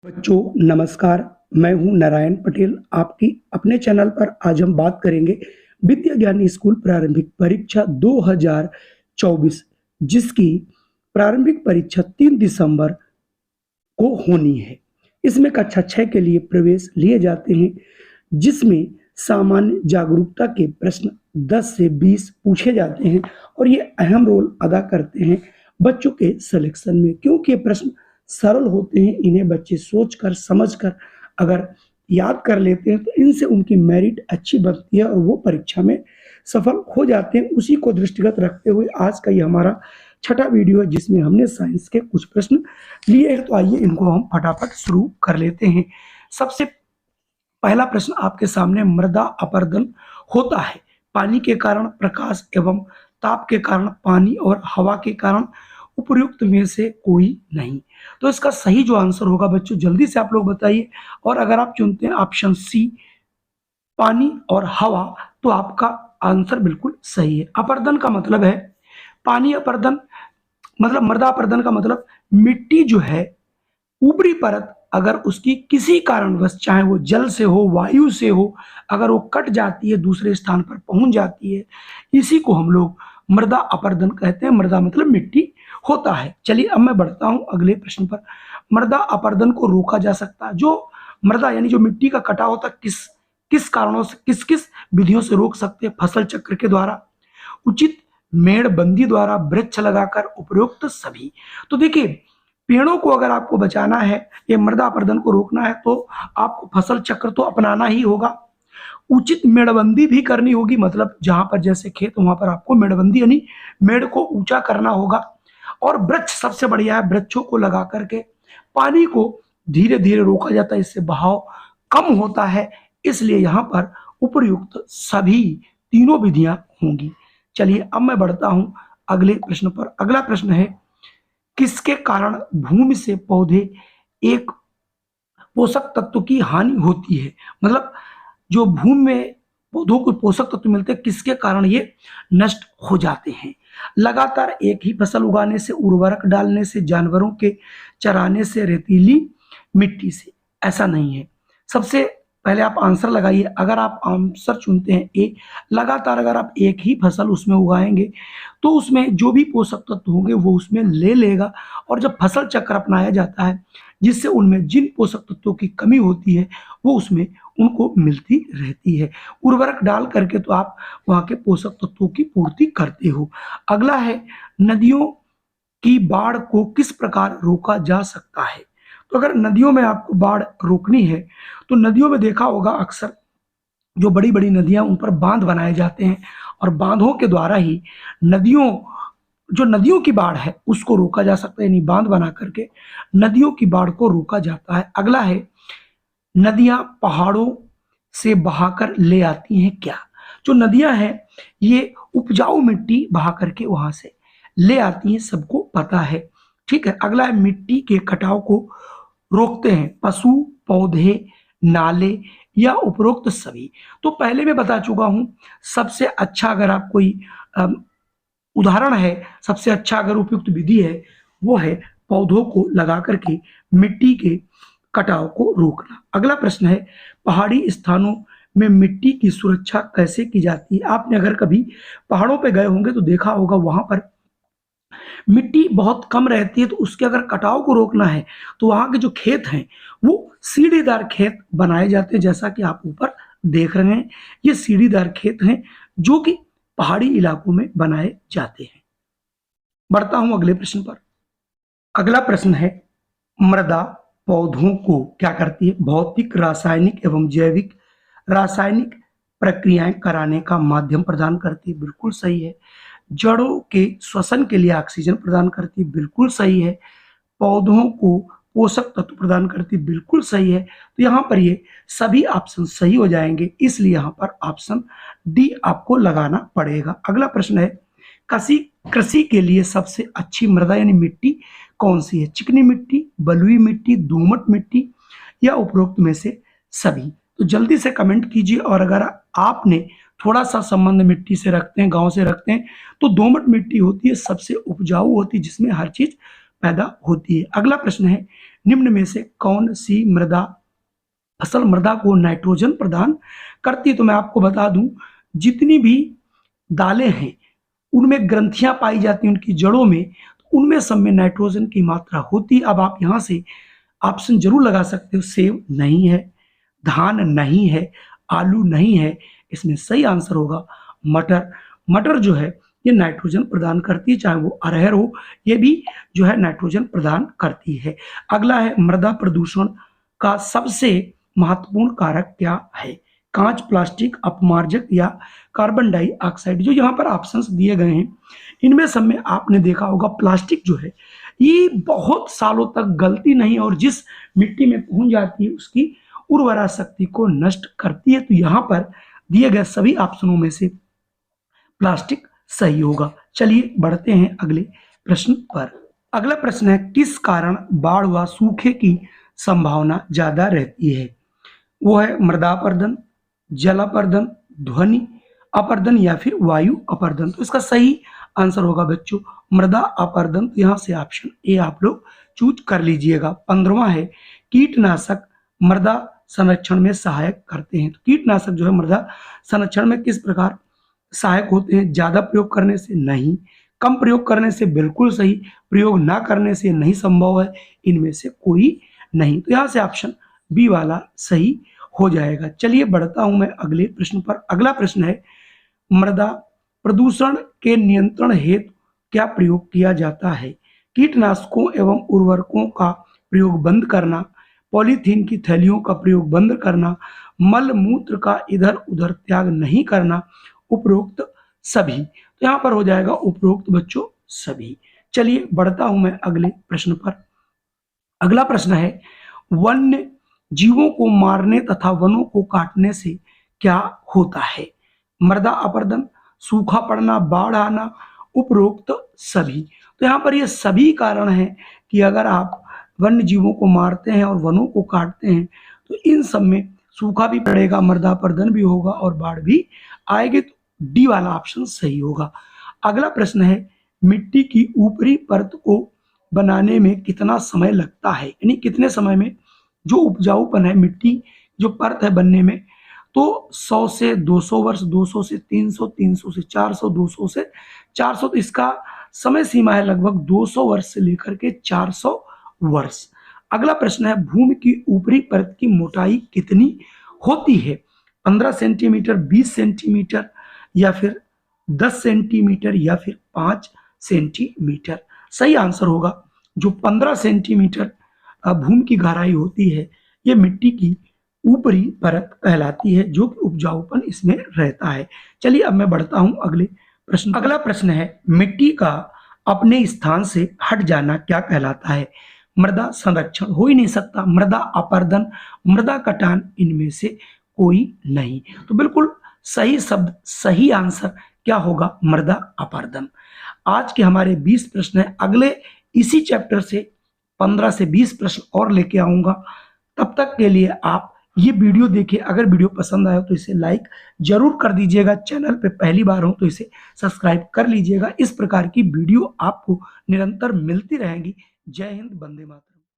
बच्चों नमस्कार। मैं हूं नारायण पटेल। आपकी अपने चैनल पर आज हम बात करेंगे विद्या ज्ञानी स्कूल प्रारंभिक परीक्षा 2024, जिसकी प्रारंभिक परीक्षा 3 दिसंबर को होनी है। इसमें कक्षा 6 के लिए प्रवेश लिए जाते हैं, जिसमें सामान्य जागरूकता के प्रश्न 10 से 20 पूछे जाते हैं और ये अहम रोल अदा करते हैं बच्चों के सिलेक्शन में, क्योंकि ये प्रश्न सरल होते हैं। इन्हें बच्चे सोचकर समझकर अगर याद कर लेते हैं तो इनसे उनकी मेरिट अच्छी बनती है और वो परीक्षा में सफल हो जाते हैं। उसी को दृष्टिगत रखते हुए आज का ये हमारा छठा वीडियो है, जिसमें हमने साइंस के कुछ प्रश्न लिए हैं। तो आइए इनको हम फटाफट शुरू कर लेते हैं। सबसे पहला प्रश्न आपके सामने, मृदा अपरदन होता है पानी के कारण, प्रकाश एवं ताप के कारण, पानी और हवा के कारण, उपर्युक्त में से कोई नहीं। तो इसका सही जो आंसर होगा बच्चों, जल्दी से आप लोग बताइए। और अगर आप चुनते हैं ऑप्शन सी, पानी और हवा, तो आपका आंसर बिल्कुल सही है। अपर्दन का मतलब है पानी अपर्दन, मतलब मृदा अपरदन का मतलब मिट्टी जो है ऊपरी परत अगर उसकी किसी कारणवश, चाहे वो जल से हो, वायु से हो, अगर वो कट जाती है, दूसरे स्थान पर पहुंच जाती है, इसी को हम लोग मृदा अपरदन कहते हैं। मृदा मतलब मिट्टी होता है। चलिए अब मैं बढ़ता हूं अगले प्रश्न पर। मृदा अपरदन को रोका जा सकता है। जो मृदा यानी जो मिट्टी का कटाव होता है, किस किस कारणों से, किस किस विधियों से रोक सकते हैं? फसल चक्र के द्वारा, उचित मेड़बंदी द्वारा, वृक्ष लगाकर, उपरोक्त सभी। तो देखिए, पेड़ों को अगर आपको बचाना है, ये मृदा अपरदन को रोकना है, तो आपको फसल चक्र तो अपनाना ही होगा। उचित मेड़बंदी भी करनी होगी, मतलब जहां पर जैसे खेत वहां पर आपको मेड़बंदी यानी मेड़ को ऊंचा करना होगा। और वृक्ष सबसे बढ़िया है, वृक्षों को लगा करके पानी को धीरे धीरे रोका जाता है, इससे बहाव कम होता है। इसलिए यहाँ पर उपयुक्त सभी तीनों विधियां होंगी। चलिए अब मैं बढ़ता हूं अगले प्रश्न पर। अगला प्रश्न है, किसके कारण भूमि से पौधे एक पोषक तत्व की हानि होती है? मतलब जो भूमि में पौधों को पोषक तत्व मिलते हैं, किसके कारण ये नष्ट हो जाते हैं? लगातार एक ही फसल उगाने से, उर्वरक डालने से, जानवरों के चराने से, रेतीली मिट्टी से। ऐसा नहीं है। सबसे पहले आप आंसर लगाइए। अगर आप आंसर चुनते हैं ए, लगातार अगर आप एक ही फसल उसमें उगाएंगे तो उसमें जो भी पोषक तत्व होंगे वो उसमें ले लेगा। और जब फसल चक्र अपनाया जाता है, जिससे उनमें जिन पोषक तत्वों की कमी होती है वो उसमें उनको मिलती रहती है। उर्वरक डाल करके तो आप वहाँ के पोषक तत्वों की पूर्ति करते हो। अगला है, नदियों की बाढ़ को किस प्रकार रोका जा सकता है? तो अगर नदियों में आपको बाढ़ रोकनी है तो नदियों में देखा होगा अक्सर जो बड़ी बड़ी नदियां, उन पर बांध बनाए जाते हैं और बांधों के द्वारा ही नदियों की बाढ़ है उसको रोका जा सकता है, यानी बांध बना करके नदियों की बाढ़ को रोका जाता है। अगला है, नदियां पहाड़ों से बहाकर ले आती हैं क्या? जो नदियां हैं ये उपजाऊ मिट्टी बहा करके वहां से ले आती हैं, सबको पता है। ठीक है। अगला है, मिट्टी के कटाव को रोकते हैं पशु, पौधे, नाले या उपरोक्त सभी। तो पहले मैं बता चुका हूं, सबसे अच्छा अगर आप कोई उदाहरण है, सबसे अच्छा अगर उपयुक्त विधि है वो है पौधों को लगा करके मिट्टी के कटाव को रोकना। अगला प्रश्न है, पहाड़ी स्थानों में मिट्टी की सुरक्षा कैसे की जाती है? आपने अगर कभी पहाड़ों पे गए होंगे तो देखा होगा वहां पर मिट्टी बहुत कम रहती है, तो उसके अगर कटाव को रोकना है तो वहां के जो खेत हैं वो सीढ़ीदार खेत बनाए जाते हैं। जैसा कि आप ऊपर देख रहे हैं, ये सीढ़ीदार खेत हैं जो कि पहाड़ी इलाकों में बनाए जाते हैं। बढ़ता हूं अगले प्रश्न पर। अगला प्रश्न है, मृदा पौधों को क्या करती है? भौतिक, रासायनिक एवं जैविक रासायनिक प्रक्रियाएं कराने का माध्यम प्रदान करती है। बिल्कुल सही है। जड़ों के श्वसन के लिए ऑक्सीजन प्रदान करती है। बिल्कुल सही है। पौधों को पोषक तत्व प्रदान करती है। बिल्कुल सही है। तो यहाँ पर ये सभी ऑप्शन सही हो जाएंगे, इसलिए यहाँ पर ऑप्शन डी आपको लगाना पड़ेगा। अगला प्रश्न है, कृषि कृषि के लिए सबसे अच्छी मृदा यानी मिट्टी कौन सी है? चिकनी मिट्टी, बलुई मिट्टी, दोमट मिट्टी या उपरोक्त में से सभी? तो जल्दी से कमेंट कीजिए। और अगर आपने थोड़ा सा संबंध मिट्टी से रखते हैं, गांव से रखते हैं, तो दोमट मिट्टी होती है, सबसे उपजाऊ होती है, जिसमें हर चीज पैदा होती है। अगला प्रश्न है, निम्न में से कौन सी मृदा फसल मृदा को नाइट्रोजन प्रदान करती है? तो मैं आपको बता दूं, जितनी भी दालें हैं उनमें ग्रंथियां पाई जाती हैं उनकी जड़ों में, तो उनमें सब में नाइट्रोजन की मात्रा होती है। अब आप यहां से ऑप्शन जरूर लगा सकते हो, सेब नहीं है, धान नहीं है, आलू नहीं है, इसमें सही आंसर होगा मटर। मटर जो है ये नाइट्रोजन प्रदान करती है, चाहे वो अरहर हो, ये भी जो है नाइट्रोजन प्रदान करती है। अगला है मृदा प्रदूषण का सबसे महत्वपूर्ण कारक क्या है? कांच, प्लास्टिक, अपमार्जक या कार्बन डाइऑक्साइड। जो यहाँ पर ऑप्शंस दिए गए हैं इनमें सब में आपने देखा होगा प्लास्टिक जो है ये बहुत सालों तक गलती नहीं और जिस मिट्टी में पहुंच जाती है उसकी उर्वरा शक्ति को नष्ट करती है। तो यहाँ पर दिए गए सभी ऑप्शनों में से प्लास्टिक सही होगा। चलिए बढ़ते हैं अगले प्रश्न पर। अगला प्रश्न है, किस कारण बाढ़ व सूखे की संभावना ज्यादा रहती है? वो है मृदा अपरदन, जल अपरदन, ध्वनि अपरदन या फिर वायु अपरदन। तो इसका सही आंसर होगा बच्चों मृदा अपरदन। तो यहां से ऑप्शन ए आप लोग चूज कर लीजिएगा। 15वां है, कीटनाशक मृदा संरक्षण में सहायक करते हैं। तो कीटनाशक जो है मृदा संरक्षण में किस प्रकार सहायक होते हैं? ज्यादा प्रयोग करने से नहीं, कम प्रयोग करने से बिल्कुल सही, प्रयोग ना करने से नहीं संभव है, इनमें से कोई नहीं। तो यहां से ऑप्शन बी वाला सही हो जाएगा। चलिए बढ़ता हूं मैं अगले प्रश्न पर। अगला प्रश्न है, मृदा प्रदूषण के नियंत्रण हेतु क्या प्रयोग किया जाता है? कीटनाशकों एवं उर्वरकों का प्रयोग बंद करना, पॉलीथीन की थैलियों का प्रयोग बंद करना, मल मूत्र का इधर उधर त्याग नहीं करना, उपरोक्त सभी। तो यहां पर हो जाएगा उपरोक्त बच्चों सभी। चलिए बढ़ता हूं मैं अगले प्रश्न पर। अगला प्रश्न है, वन्य जीवों को मारने तथा वनों को काटने से क्या होता है? मृदा अपरदन, सूखा पड़ना, बाढ़ आना, उपरोक्त सभी। तो यहाँ पर ये सभी कारण हैं कि अगर आप वन्य जीवों को मारते हैं और वनों को काटते हैं तो इन सब में सूखा भी पड़ेगा, मृदा अपरदन भी होगा और बाढ़ भी आएगी। तो डी वाला ऑप्शन सही होगा। अगला प्रश्न है, मिट्टी की ऊपरी परत को बनाने में कितना समय लगता है? यानी कितने समय में जो उपजाऊपन है मिट्टी जो परत है बनने में, तो 100 से 200 वर्ष, 200 से 300, 300 से 400, 200 से 400। तो इसका समय सीमा है लगभग 200 वर्ष से लेकर के 400 वर्ष। अगला प्रश्न है, भूमि की ऊपरी परत की मोटाई कितनी होती है? 15 सेंटीमीटर, 20 सेंटीमीटर या फिर 10 सेंटीमीटर या फिर 5 सेंटीमीटर। सही आंसर होगा जो 15 सेंटीमीटर भूमि की गहराई होती है ये मिट्टी की ऊपरी परत कहलाती है जो कि उपजाऊपन इसमें रहता है। चलिए अब मैं बढ़ता हूं अगले प्रश्न। अगला प्रश्न है, मिट्टी का अपने स्थान से हट जाना क्या कहलाता है? मृदा संरक्षण हो ही नहीं सकता, मृदा अपरदन, मृदा कटान, इनमें से कोई नहीं। तो बिल्कुल सही शब्द, सही आंसर क्या होगा? मृदा अपरदन। आज के हमारे 20 प्रश्न हैं। अगले इसी चैप्टर से 15 से 20 प्रश्न और लेके आऊंगा। तब तक के लिए आप ये वीडियो देखिए। अगर वीडियो पसंद आया तो इसे लाइक जरूर कर दीजिएगा। चैनल पे पहली बार हो तो इसे सब्सक्राइब कर लीजिएगा। इस प्रकार की वीडियो आपको निरंतर मिलती रहेंगी। जय हिंद, वंदे मातरम।